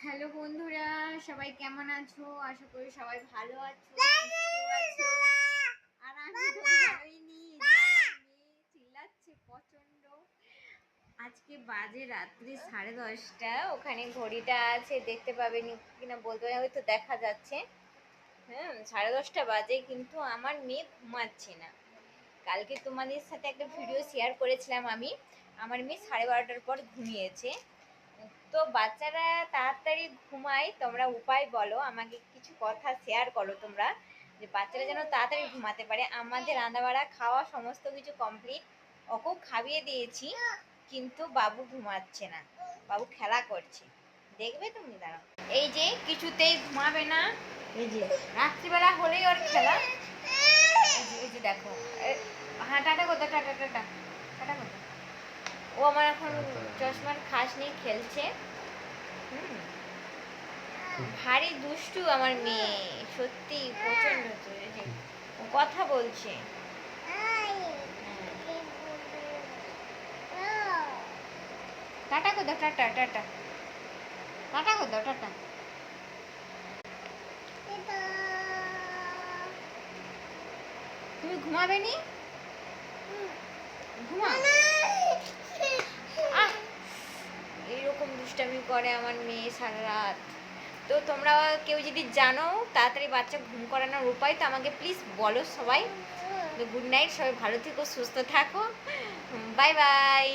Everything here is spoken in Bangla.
হ্যালো বন্ধুরা, সবাই কেমন আছো? আশা করি সবাই ভালো আছো, সুস্থ আছো। আর আমি তো ভালোই নি, যে আমার মেয়ে চিল্লাচ্ছে প্রচন্ড। আজকে বাজে রাত্রি 10:30। ওখানে ঘড়িটা আছে, দেখতে পাবেন কিনা বলতে পারি, হয়তো দেখা যাচ্ছে। হ্যাঁ, 10:30 বাজে, কিন্তু আমার মেয়ে ঘুমাচ্ছে না। কালকে তোমাদের সাথে একটা ভিডিও শেয়ার করেছিলাম আমি, আমার মেয়ে 12:30টার পর ঘুমিয়েছে। তো বাচ্চারা তাড়াতাড়ি ঘুমায়, তোমরা উপায় বলো আমাকে, কিছু কথা শেয়ার করো তোমরা, যে বাচ্চারা যেন তাড়াতাড়ি ঘুমাতে পারে। আমাদের রান্নাবাড়া খাওয়া সমস্ত কিছু কমপ্লিট, ওকেও খাইয়ে দিয়েছি, কিন্তু বাবু ঘুমাচ্ছে না, বাবু খেলা করছে। দেখবে তুমি, দাঁড়াও। এই যে কিছুতেই ঘুমাবে না, এই যে রাত্রিবেলা হলেই ওর খেলা। এই যে দেখো, হ্যাঁ টাটা কোথায়, টাটা টাটা টাটা কোথায়। ও আমার এখন চশমার খাস নিয়ে খেলছে। ভারী দুষ্টু আমার মেয়ে, সত্যি প্রচন্ড। ও কথা বলছে। টাটা কোথাও, টাটা টাটা টাটা কোথাও, টাটা। তুমি ঘুমাবে নি? ঘুমা। এইরকম দুষ্টামি করে আমার মেয়ে সারা রাত। তো তোমরা কেউ যদি জানো তাড়াতাড়ি বাচ্চা ঘুম করানোর উপায়, তো আমাকে প্লিজ বলো সবাই। গুড নাইট, সবাই ভালো থেকো, সুস্থ থাকো, বাই বাই।